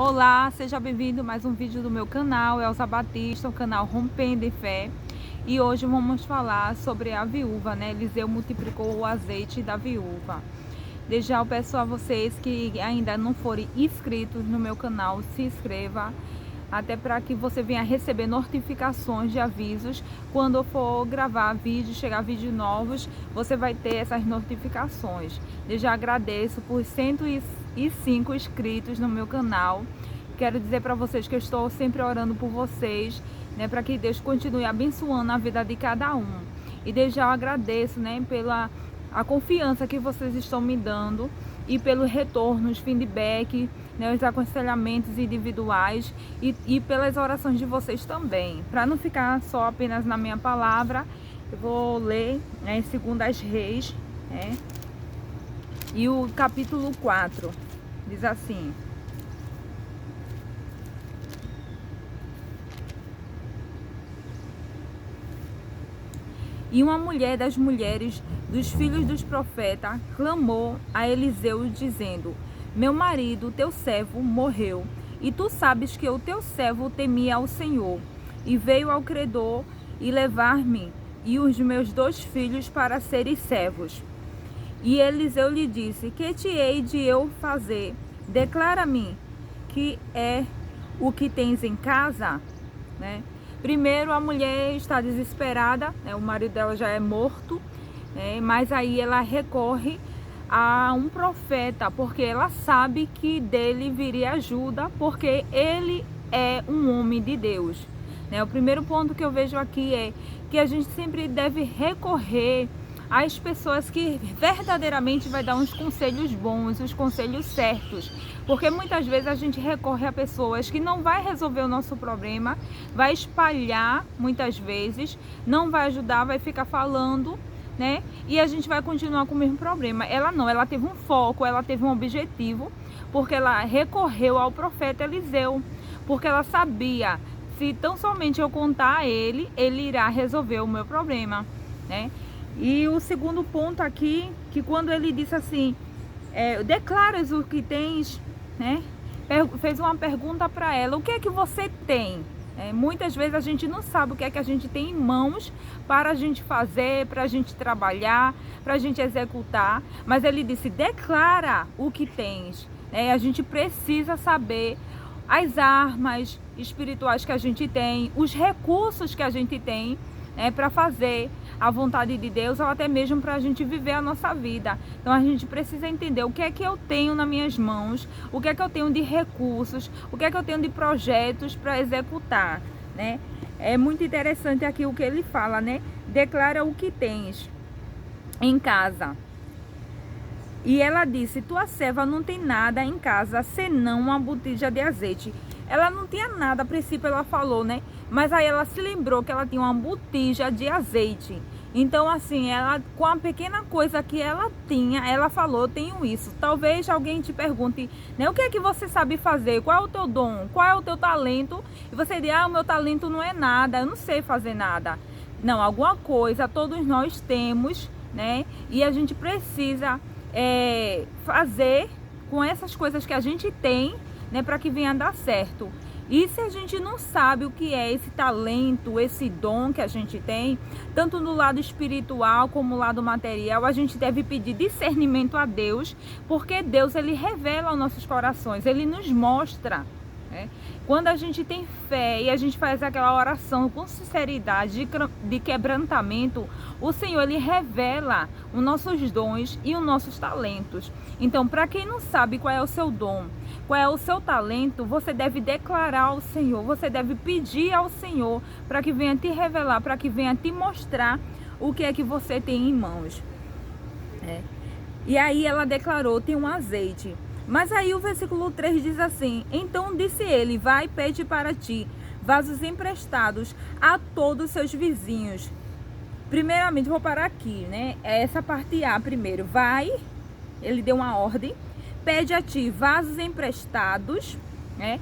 Olá, seja bem-vindo a mais um vídeo do meu canal, Elza Batista, o canal Rompendo em Fé. E hoje vamos falar sobre a viúva, né? Eliseu multiplicou o azeite da viúva. Desde já eu peço a vocês que ainda não forem inscritos no meu canal, se inscreva, até para que você venha receber notificações de avisos. Quando eu for gravar vídeos, chegar vídeos novos, você vai ter essas notificações. Desde já agradeço por 105 inscritos no meu canal. Quero dizer para vocês que eu estou sempre orando por vocês, né, para que Deus continue abençoando a vida de cada um. E desde já eu agradeço, né, pela a confiança que vocês estão me dando e pelos retornos, feedback, né, os aconselhamentos individuais e pelas orações de vocês também. Para não ficar só apenas na minha palavra, eu vou ler, né, em 2 Reis, né, e o capítulo 4 diz assim: E uma mulher das mulheres dos filhos dos profetas clamou a Eliseu dizendo: Meu marido, teu servo, morreu, e tu sabes que o teu servo temia ao Senhor, e veio ao credor e levar-me e os meus 2 filhos para serem servos. E Eliseu lhe disse: Que te hei de eu fazer? Declara-me que é o que tens em casa, né? Primeiro, a mulher está desesperada, né? O marido dela já é morto, né? Mas aí ela recorre a um profeta, porque ela sabe que dele viria ajuda, porque ele é um homem de Deus, né? O primeiro ponto que eu vejo aqui é que a gente sempre deve recorrer às pessoas que verdadeiramente vai dar uns conselhos bons, os conselhos certos. Porque muitas vezes a gente recorre a pessoas que não vai resolver o nosso problema, vai espalhar muitas vezes, não vai ajudar, vai ficar falando, né? E a gente vai continuar com o mesmo problema. Ela não, ela teve um foco, ela teve um objetivo, porque ela recorreu ao profeta Eliseu, porque ela sabia, se tão somente eu contar a ele, ele irá resolver o meu problema, né? E o segundo ponto aqui, que quando ele disse assim, declaras o que tens, né? Fez uma pergunta para ela: o que é que você tem? Muitas vezes a gente não sabe o que é que a gente tem em mãos para a gente fazer, para a gente trabalhar, para a gente executar. Mas ele disse: declara o que tens. A gente precisa saber as armas espirituais que a gente tem, os recursos que a gente tem, para fazer a vontade de Deus, ou até mesmo para a gente viver a nossa vida. Então a gente precisa entender o que é que eu tenho nas minhas mãos, o que é que eu tenho de recursos, o que é que eu tenho de projetos para executar, né? É muito interessante aqui o que ele fala, né? Declara o que tens em casa. E ela disse: tua serva não tem nada em casa senão uma botija de azeite. Ela não tinha nada, a princípio ela falou, né? Mas aí ela se lembrou que ela tinha uma botija de azeite. Então assim, ela, com a pequena coisa que ela tinha, ela falou: tenho isso. Talvez alguém te pergunte, né? O que é que você sabe fazer? Qual é o teu dom? Qual é o teu talento? E você diz: o meu talento não é nada, eu não sei fazer nada. Não, alguma coisa todos nós temos, né? E a gente precisa fazer com essas coisas que a gente tem, né, para que venha dar certo. E se a gente não sabe o que é esse talento, esse dom que a gente tem, tanto no lado espiritual como no lado material, a gente deve pedir discernimento a Deus, porque Deus, ele revela aos nossos corações, ele nos mostra, né? Quando a gente tem fé e a gente faz aquela oração com sinceridade, de quebrantamento, o Senhor, ele revela os nossos dons e os nossos talentos. Então, para quem não sabe qual é o seu dom, qual é o seu talento, você deve declarar ao Senhor, você deve pedir ao Senhor para que venha te revelar, para que venha te mostrar o que é que você tem em mãos. E aí ela declarou: tem um azeite. Mas aí o versículo 3 diz assim: então disse ele: vai, pede para ti vasos emprestados a todos os seus vizinhos. Primeiramente, vou parar aqui, né? Essa parte A primeiro. Vai, ele deu uma ordem, pede a ti vasos emprestados, né?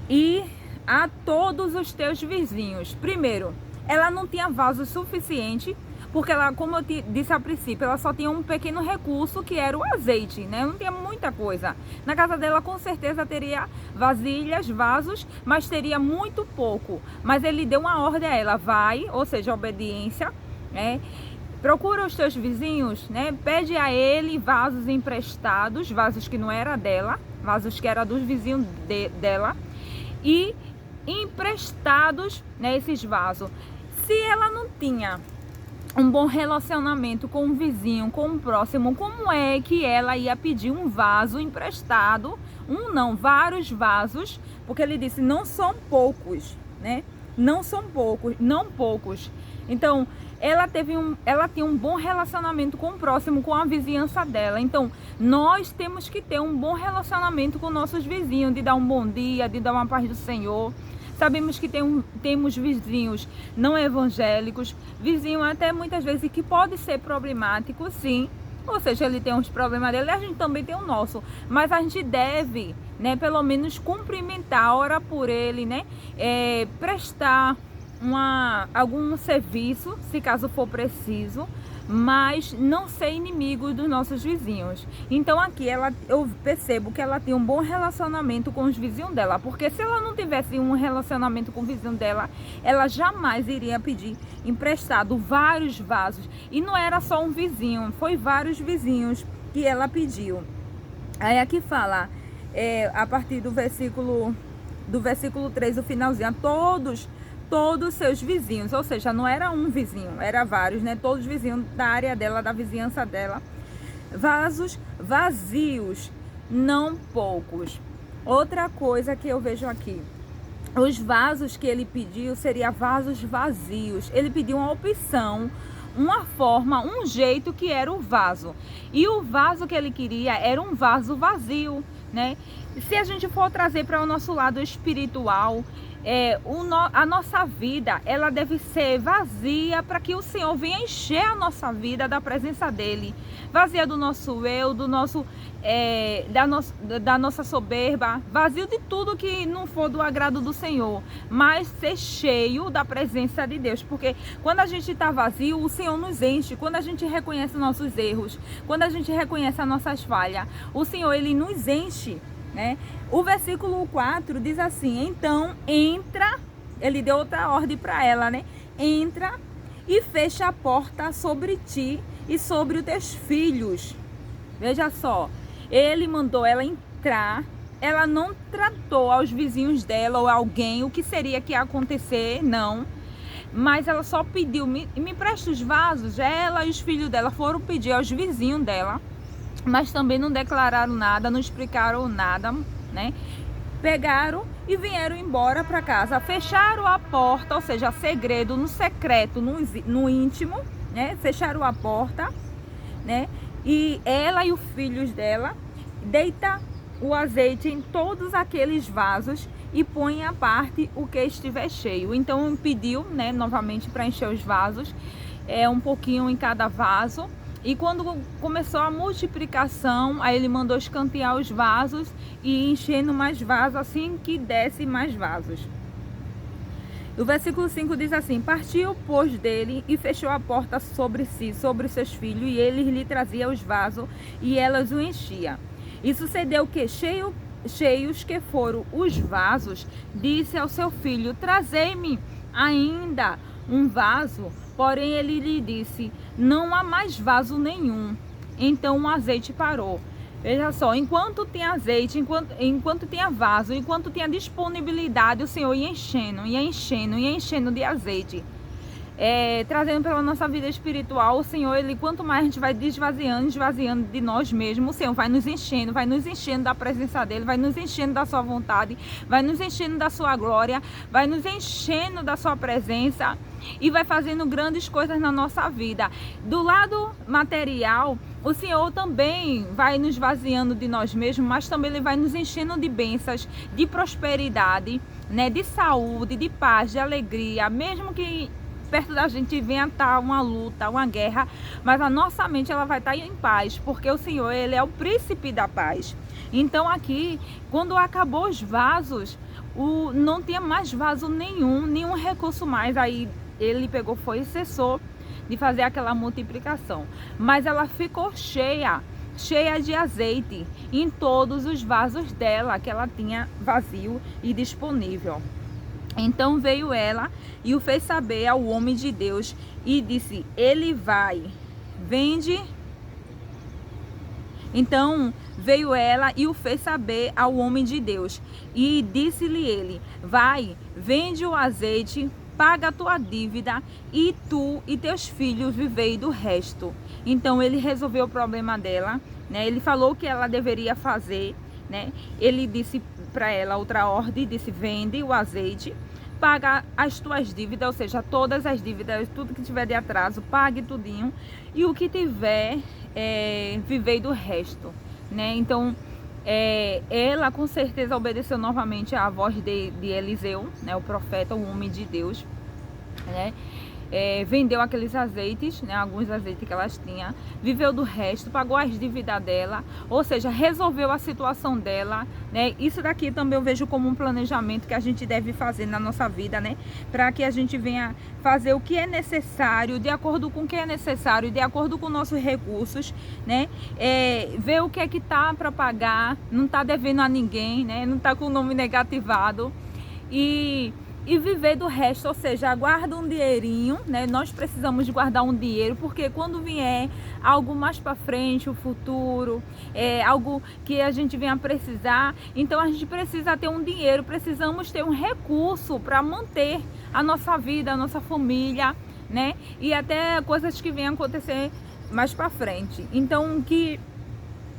E a todos os teus vizinhos. Primeiro, ela não tinha vaso suficiente, porque ela, como eu disse a princípio, ela só tinha um pequeno recurso que era o azeite, né? Não tinha muita coisa. Na casa dela com certeza teria vasilhas, vasos, mas teria muito pouco. Mas ele deu uma ordem a ela, vai, ou seja, obediência, né? Procura os teus vizinhos, né? Pede a ele vasos emprestados, vasos que não era dela, vasos que era dos vizinhos dela, e emprestados, né, esses vasos. Se ela não tinha um bom relacionamento com o vizinho, com o próximo, como é que ela ia pedir um vaso emprestado? Um não, vários vasos, porque ele disse, não são poucos, né? Não são poucos, não poucos. Então, ela tinha um bom relacionamento com o próximo, com a vizinhança dela. Então, nós temos que ter um bom relacionamento com nossos vizinhos, de dar um bom dia, de dar uma paz do Senhor. Sabemos que temos vizinhos não evangélicos, vizinho até muitas vezes que pode ser problemático, sim. Ou seja, ele tem uns problemas dele, a gente também tem o nosso. Mas a gente deve, né, pelo menos cumprimentar, orar por ele, né, prestar algum serviço, se caso for preciso, mas não ser inimigo dos nossos vizinhos. Então aqui eu percebo que ela tem um bom relacionamento com os vizinhos dela, porque se ela não tivesse um relacionamento com o vizinho dela, ela jamais iria pedir emprestado vários vasos. E não era só um vizinho, foi vários vizinhos que ela pediu. Aí aqui fala, a partir do versículo 3, o finalzinho, todos seus vizinhos, ou seja, não era um vizinho, era vários, né? Todos os vizinhos da área dela, da vizinhança dela. Vasos vazios, não poucos. Outra coisa que eu vejo aqui, os vasos que ele pediu seriam vasos vazios. Ele pediu uma opção, uma forma, um jeito que era o vaso. E o vaso que ele queria era um vaso vazio, né? Se a gente for trazer para o nosso lado espiritual, a nossa vida, ela deve ser vazia para que o Senhor venha encher a nossa vida da presença dele. Vazia do nosso eu, da nossa soberba, vazio de tudo que não for do agrado do Senhor, mas ser cheio da presença de Deus, porque quando a gente está vazio, o Senhor nos enche. Quando a gente reconhece nossos erros, quando a gente reconhece as nossas falhas, o Senhor, ele nos enche, né? O versículo 4 diz assim, então entra, ele deu outra ordem para ela, né? Entra e fecha a porta sobre ti e sobre os teus filhos. Veja só, ele mandou ela entrar, ela não tratou aos vizinhos dela ou alguém o que seria que ia acontecer, não. Mas ela só pediu, me presta os vasos. Ela e os filhos dela foram pedir aos vizinhos dela, mas também não declararam nada, não explicaram nada, né? Pegaram e vieram embora para casa, fecharam a porta, ou seja, segredo, no secreto, no íntimo, né? Fecharam a porta, né? E ela e os filhos dela deita o azeite em todos aqueles vasos e põe à parte o que estiver cheio. Então pediu, né, novamente para encher os vasos, um pouquinho em cada vaso. E quando começou a multiplicação, aí ele mandou escantear os vasos e enchendo mais vasos, assim que desse mais vasos. O versículo 5 diz assim, partiu, pois, dele e fechou a porta sobre si, sobre seus filhos, e ele lhe trazia os vasos e elas o enchiam. E sucedeu que, cheios que foram os vasos, disse ao seu filho, trazei-me ainda um vaso. Porém ele lhe disse, não há mais vaso nenhum. Então o azeite parou. Veja só, enquanto tinha azeite, enquanto tinha vaso, enquanto tinha disponibilidade, o Senhor ia enchendo de azeite. Trazendo pela nossa vida espiritual, o Senhor, ele, quanto mais a gente vai esvaziando de nós mesmos, o Senhor vai nos enchendo da presença dele, vai nos enchendo da sua vontade, vai nos enchendo da sua glória, vai nos enchendo da sua presença e vai fazendo grandes coisas na nossa vida. Do lado material, o Senhor também vai nos esvaziando de nós mesmos, mas também ele vai nos enchendo de bênçãos, de prosperidade, né, de saúde, de paz, de alegria, mesmo que perto da gente venha estar uma luta, uma guerra, mas a nossa mente ela vai estar em paz, porque o Senhor, ele é o príncipe da paz. Então aqui, quando acabou os vasos, não tinha mais vaso nenhum recurso mais, aí ele pegou, foi e cessou, de fazer aquela multiplicação. Mas ela ficou cheia de azeite em todos os vasos dela, que ela tinha vazio e disponível. Então veio ela e o fez saber ao homem de Deus e disse: ele vai, vende. Então veio ela e o fez saber ao homem de Deus e disse-lhe ele: vai, vende o azeite, paga a tua dívida e tu e teus filhos vivei do resto. Então ele resolveu o problema dela, né? Ele falou o que ela deveria fazer, né? Ele disse para ela outra ordem, disse: vende o azeite, paga as tuas dívidas, ou seja, todas as dívidas, tudo que tiver de atraso, pague tudinho, e o que tiver, vivei do resto, né? Então ela com certeza obedeceu novamente à voz de Eliseu, né? O profeta, o homem de Deus, né? Vendeu aqueles azeites, né, alguns azeites que elas tinham, viveu do resto, pagou as dívidas dela, ou seja, resolveu a situação dela, né? Isso daqui também eu vejo como um planejamento que a gente deve fazer na nossa vida, né? Para que a gente venha fazer o que é necessário, de acordo com o que é necessário, de acordo com nossos recursos, né? Ver o que é que tá para pagar, não tá devendo a ninguém, né? Não tá com o nome negativado e viver do resto, ou seja, guarda um dinheirinho, né? Nós precisamos guardar um dinheiro, porque quando vier algo mais para frente, o futuro, algo que a gente venha precisar, então a gente precisa ter um dinheiro, precisamos ter um recurso para manter a nossa vida, a nossa família, né? E até coisas que venham acontecer mais para frente. Então, que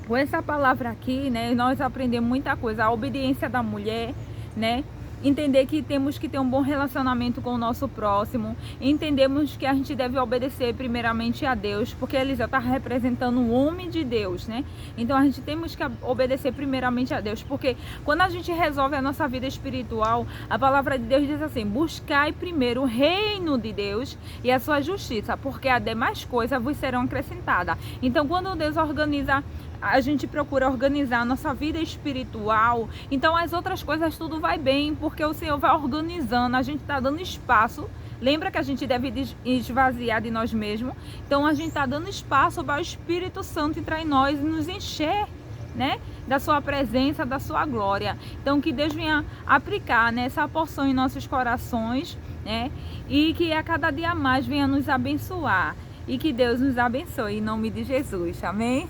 com essa palavra aqui, né, nós aprendemos muita coisa, a obediência da mulher, né? Entender que temos que ter um bom relacionamento com o nosso próximo, entendemos que a gente deve obedecer primeiramente a Deus, porque Eliseu está representando um homem de Deus, né? Então a gente temos que obedecer primeiramente a Deus, porque quando a gente resolve a nossa vida espiritual, a palavra de Deus diz assim: buscai primeiro o reino de Deus e a sua justiça, porque as demais coisas vos serão acrescentadas. Então quando Deus organiza, a gente procura organizar a nossa vida espiritual, então as outras coisas tudo vai bem, porque o Senhor vai organizando, a gente está dando espaço. Lembra que a gente deve esvaziar de nós mesmos? Então a gente está dando espaço para o Espírito Santo entrar em nós e nos encher, né, da sua presença, da sua glória. Então que Deus venha aplicar, né, essa porção em nossos corações, né, e que a cada dia mais venha nos abençoar. E que Deus nos abençoe em nome de Jesus. Amém?